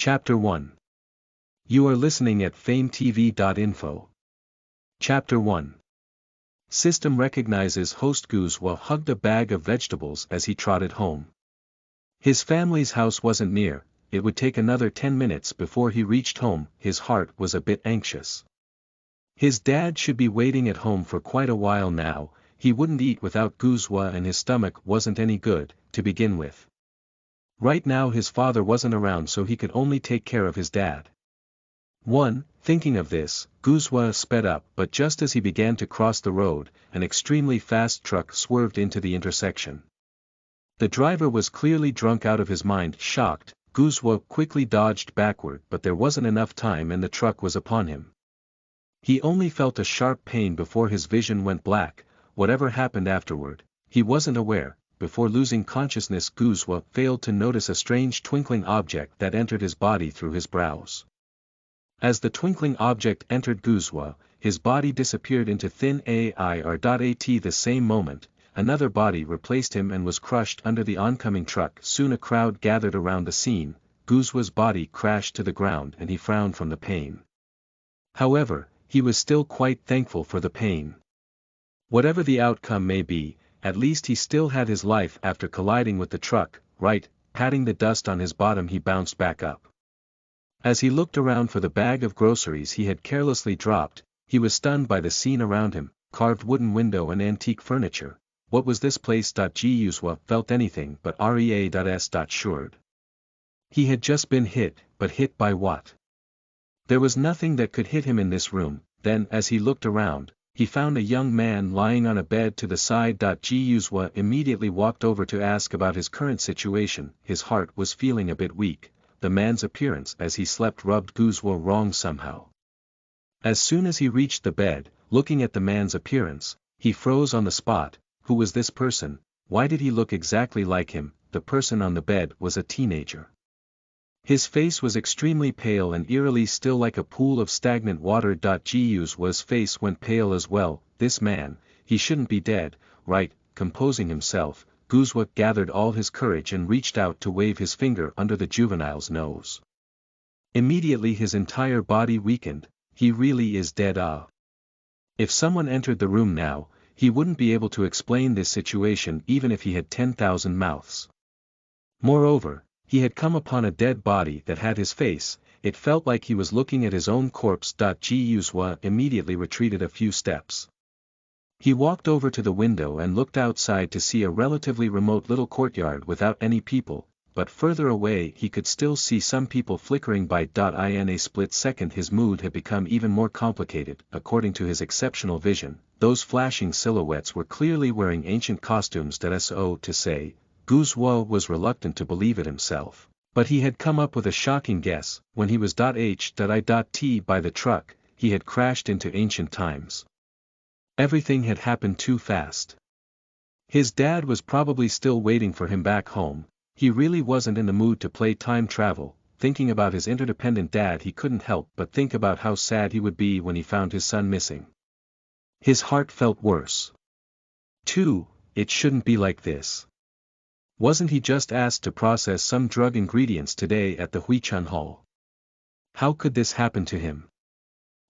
Chapter 1. You are listening at FameTV.info. Chapter 1. System recognizes host Guzwa hugged a bag of vegetables as he trotted home. His family's house wasn't near, it would take another 10 minutes before he reached home. His heart was a bit anxious. His dad should be waiting at home for quite a while now. He wouldn't eat without Guzwa and his stomach wasn't any good, to begin with. Right now his father wasn't around, so he could only take care of his dad. Thinking of this, Guzwa sped up, but just as he began to cross the road, an extremely fast truck swerved into the intersection. The driver was clearly drunk out of his mind. Shocked, Guzwa quickly dodged backward, but there wasn't enough time and the truck was upon him. He only felt a sharp pain before his vision went black. Whatever happened afterward, he wasn't aware. Before losing consciousness, Guzwa failed to notice a strange twinkling object that entered his body through his brows. As the twinkling object entered Guzwa, his body disappeared into thin air. The same moment, another body replaced him and was crushed under the oncoming truck. Soon a crowd gathered around the scene. Guzwa's body crashed to the ground and he frowned from the pain. However, he was still quite thankful for the pain. Whatever the outcome may be, at least he still had his life after colliding with the truck, right? Patting the dust on his bottom, he bounced back up. As he looked around for the bag of groceries he had carelessly dropped, he was stunned by the scene around him: carved wooden window and antique furniture. What was this place? Guzwa felt anything but sure. He had just been hit, but hit by what? There was nothing that could hit him in this room. Then, as he looked around, he found a young man lying on a bed to the side. Guzwa immediately walked over to ask about his current situation. His heart was feeling a bit weak. The man's appearance as he slept rubbed Guzwa wrong somehow. As soon as he reached the bed, looking at the man's appearance, he froze on the spot. Who was this person? Why did he look exactly like him? The person on the bed was a teenager. His face was extremely pale and eerily still, like a pool of stagnant water. Guzwa's face went pale as well. This man, he shouldn't be dead, right? Composing himself, Guzwa gathered all his courage and reached out to wave his finger under the juvenile's nose. Immediately his entire body weakened. He really is dead. If someone entered the room now, he wouldn't be able to explain this situation even if he had 10,000 mouths. Moreover, he had come upon a dead body that had his face. It felt like he was looking at his own corpse. Guzwa immediately retreated a few steps. He walked over to the window and looked outside to see a relatively remote little courtyard without any people, but further away he could still see some people flickering by. In a split second his mood had become even more complicated. According to his exceptional vision, those flashing silhouettes were clearly wearing ancient costumes. So to say, Guzwa was reluctant to believe it himself, but he had come up with a shocking guess. When he was by the truck, he had crashed into ancient times. Everything had happened too fast. His dad was probably still waiting for him back home. He really wasn't in the mood to play time travel. Thinking about his interdependent dad, he couldn't help but think about how sad he would be when he found his son missing. His heart felt worse. It shouldn't be like this. Wasn't he just asked to process some drug ingredients today at the Huichun Hall? How could this happen to him?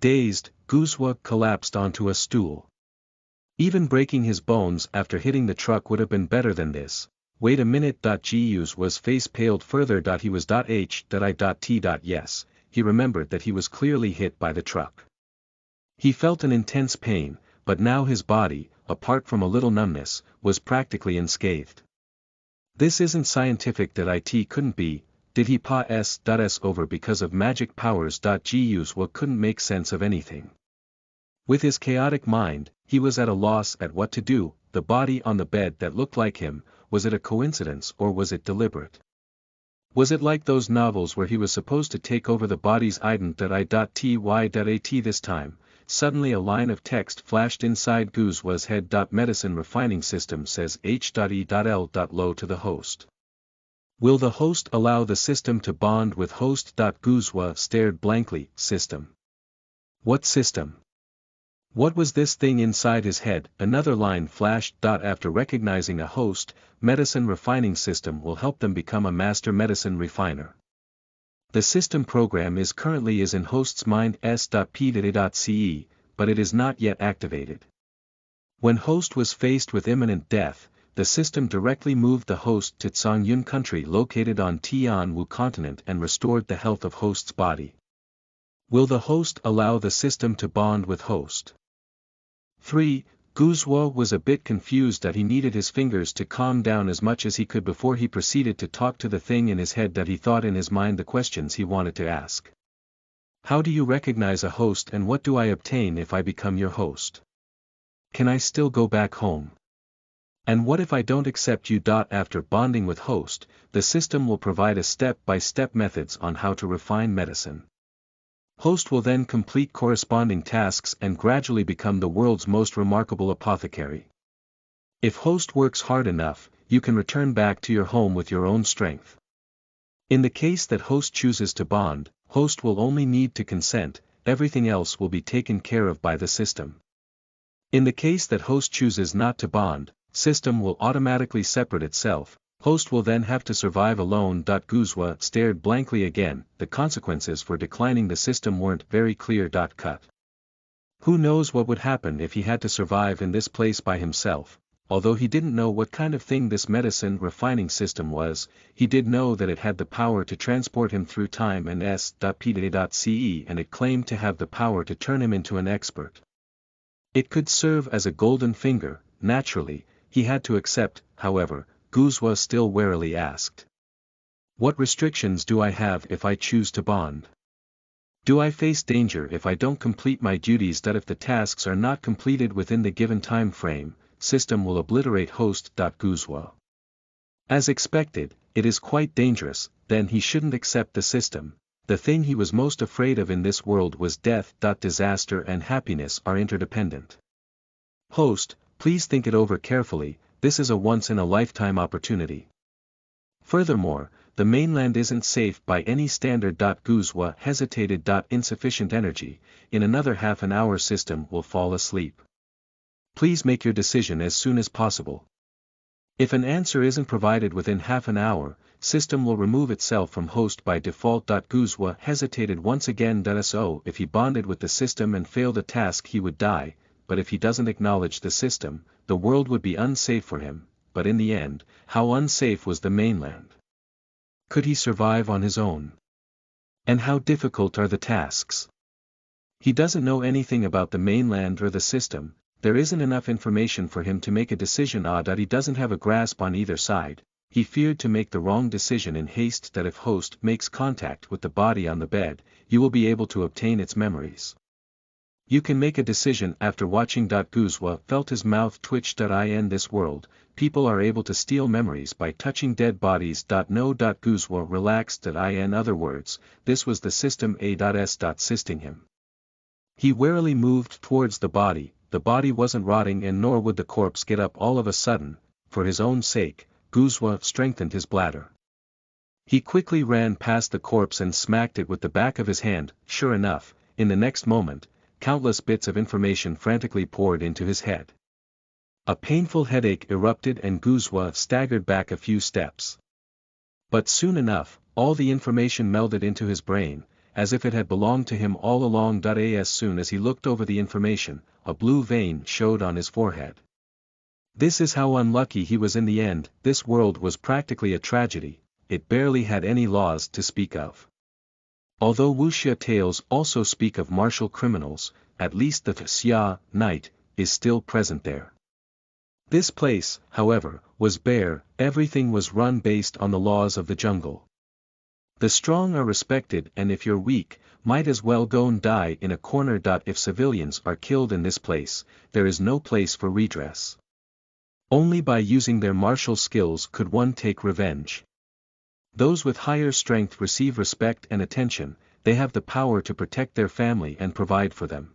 Dazed, Guzwa collapsed onto a stool. Even breaking his bones after hitting the truck would have been better than this. Wait a minute. Guzwa's face paled further. He was Yes, he remembered that he was clearly hit by the truck. He felt an intense pain, but now his body, apart from a little numbness, was practically unscathed. This isn't scientific. It couldn't be. Did he pass over because of magic powers? Guzwa couldn't make sense of anything. With his chaotic mind, he was at a loss at what to do. The body on the bed that looked like him, was it a coincidence or was it deliberate? Was it like those novels where he was supposed to take over the body's identity? This time, suddenly a line of text flashed inside Guzwa's head. Medicine refining system says H.E.L.low to the host. Will the host allow the system to bond with host? Guzwa stared blankly. System? What system? What was this thing inside his head? Another line flashed. After recognizing a host, medicine refining system will help them become a master medicine refiner. The system program is currently in host's mind s.pdata.ce, but it is not yet activated. When host was faced with imminent death, the system directly moved the host to Xianxia country located on Tianwu continent and restored the health of host's body. Will the host allow the system to bond with host? 3. Guzhou was a bit confused that he needed his fingers to calm down as much as he could before he proceeded to talk to the thing in his head that he thought in his mind the questions he wanted to ask. How do you recognize a host and what do I obtain if I become your host? Can I still go back home? And what if I don't accept you? After bonding with host, the system will provide a step-by-step methods on how to refine medicine. Host will then complete corresponding tasks and gradually become the world's most remarkable apothecary. If host works hard enough, you can return back to your home with your own strength. In the case that host chooses to bond, host will only need to consent, everything else will be taken care of by the system. In the case that host chooses not to bond, system will automatically separate itself, host will then have to survive alone. Guzhou stared blankly again, the consequences for declining the system weren't very clear. Cut. Who knows what would happen if he had to survive in this place by himself? Although he didn't know what kind of thing this medicine refining system was, he did know that it had the power to transport him through time and s.pdata.ce, and it claimed to have the power to turn him into an expert. It could serve as a golden finger. Naturally, he had to accept, however. Guzhou still warily asked. What restrictions do I have if I choose to bond? Do I face danger if I don't complete my duties? If the tasks are not completed within the given time frame, system will obliterate host. Guzhou. As expected, it is quite dangerous, then he shouldn't accept the system. The thing he was most afraid of in this world was death. Disaster and happiness are interdependent. Host, please think it over carefully, this is a once-in-a-lifetime opportunity. Furthermore, the mainland isn't safe by any standard. Guzhou hesitated. Insufficient energy, in another half an hour system will fall asleep. Please make your decision as soon as possible. If an answer isn't provided within half an hour, system will remove itself from host by default. Guzhou hesitated once again. So if he bonded with the system and failed a task he would die, but if he doesn't acknowledge the system, the world would be unsafe for him. But in the end, how unsafe was the mainland? Could he survive on his own? And how difficult are the tasks? He doesn't know anything about the mainland or the system, there isn't enough information for him to make a decision. He doesn't have a grasp on either side, he feared to make the wrong decision in haste. If host makes contact with the body on the bed, you will be able to obtain its memories. You can make a decision after watching. Guzhou felt his mouth twitch. In this world, people are able to steal memories by touching dead bodies. No. Guzhou relaxed. In other words, this was the system A.S. Sisting him. He warily moved towards the body wasn't rotting and nor would the corpse get up all of a sudden. For his own sake, Guzhou strengthened his bladder. He quickly ran past the corpse and smacked it with the back of his hand. Sure enough, in the next moment, countless bits of information frantically poured into his head. A painful headache erupted and Guzhou staggered back a few steps. But soon enough, all the information melded into his brain, as if it had belonged to him all along. As soon as he looked over the information, a blue vein showed on his forehead. This is how unlucky he was in the end. This world was practically a tragedy, it barely had any laws to speak of. Although wuxia tales also speak of martial criminals, at least the Xia night is still present there. This place, however, was bare, everything was run based on the laws of the jungle. The strong are respected and if you're weak, might as well go and die in a corner. If civilians are killed in this place, there is no place for redress. Only by using their martial skills could one take revenge. Those with higher strength receive respect and attention, they have the power to protect their family and provide for them.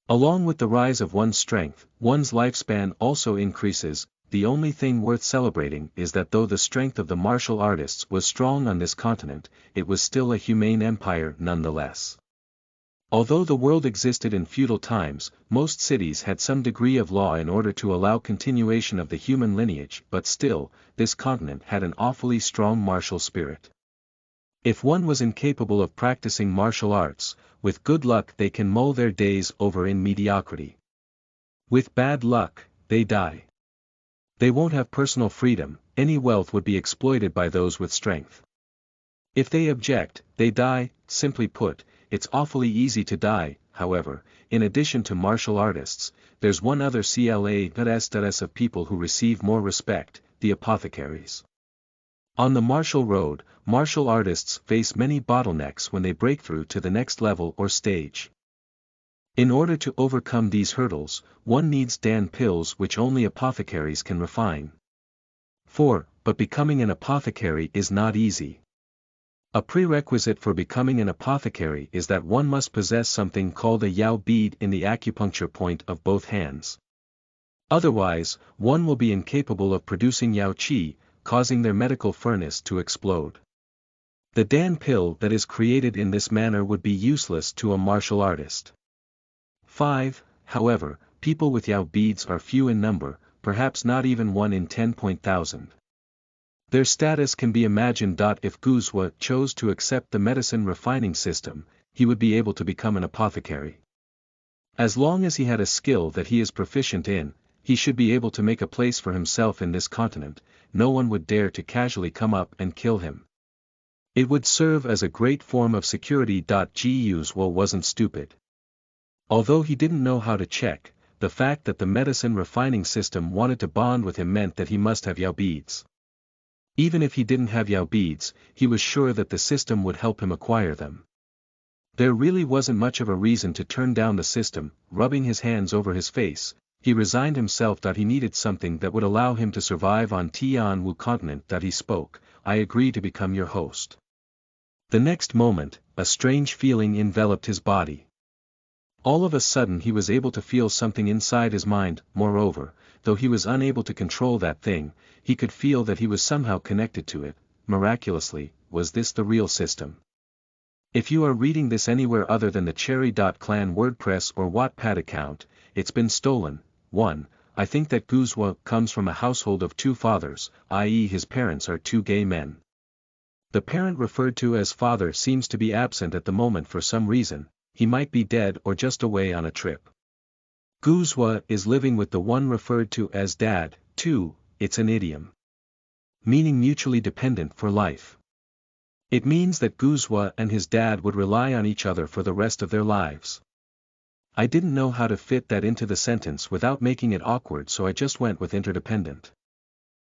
Along with the rise of one's strength, one's lifespan also increases. The only thing worth celebrating is that though the strength of the martial artists was strong on this continent, it was still a humane empire nonetheless. Although the world existed in feudal times, most cities had some degree of law in order to allow continuation of the human lineage, but still, this continent had an awfully strong martial spirit. If one was incapable of practicing martial arts, with good luck they can mull their days over in mediocrity. With bad luck, they die. They won't have personal freedom, any wealth would be exploited by those with strength. If they object, they die. Simply put, it's awfully easy to die. However, in addition to martial artists, there's one other class of people who receive more respect, the apothecaries. On the martial road, martial artists face many bottlenecks when they break through to the next level or stage. In order to overcome these hurdles, one needs Dan pills which only apothecaries can refine. 4. But becoming an apothecary is not easy. A prerequisite for becoming an apothecary is that one must possess something called a Yao bead in the acupuncture point of both hands. Otherwise, one will be incapable of producing Yao Qi, causing their medical furnace to explode. The Dan pill that is created in this manner would be useless to a martial artist. 5. However, people with Yao beads are few in number, perhaps not even 1 in 10,000. Their status can be imagined. If Guzhua chose to accept the medicine refining system, he would be able to become an apothecary. As long as he had a skill that he is proficient in, he should be able to make a place for himself in this continent. No one would dare to casually come up and kill him. It would serve as a great form of security. Guzhua wasn't stupid. Although he didn't know how to check, the fact that the medicine refining system wanted to bond with him meant that he must have Yao beads. Even if he didn't have Yao beads, he was sure that the system would help him acquire them. There really wasn't much of a reason to turn down the system. Rubbing his hands over his face, he resigned himself. He needed something that would allow him to survive on Tianwu continent. He spoke, "I agree to become your host." The next moment, a strange feeling enveloped his body. All of a sudden he was able to feel something inside his mind. Moreover, though he was unable to control that thing, he could feel that he was somehow connected to it. Miraculously, was this the real system? If you are reading this anywhere other than the Cherry.clan WordPress or Wattpad account, it's been stolen. 1. I think that Guzhua comes from a household of two fathers, i.e. his parents are two gay men. The parent referred to as father seems to be absent at the moment for some reason. He might be dead or just away on a trip. Guzhua is living with the one referred to as dad. 2. It's an idiom meaning mutually dependent for life. It means that Guzhua and his dad would rely on each other for the rest of their lives. I didn't know how to fit that into the sentence without making it awkward, so I just went with interdependent.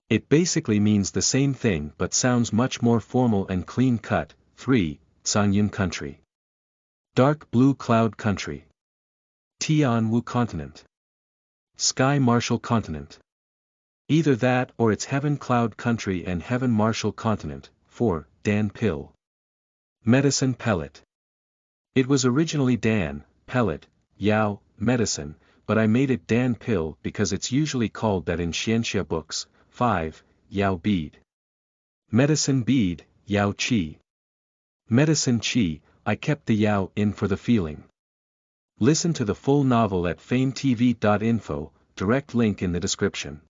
It basically means the same thing but sounds much more formal and clean-cut. 3. Sangyun country. Dark blue cloud country. Tianwu continent. Sky martial continent. Either that or it's heaven cloud country and heaven martial continent. 4. Dan pill. Medicine pellet. It was originally Dan, pellet, Yao, medicine, but I made it Dan pill because it's usually called that in Xianxia books. 5. Yao bead. Medicine bead, Yao Qi. Medicine Qi, I kept the Yao in for the feeling. Listen to the full novel at FameTV.info, direct link in the description.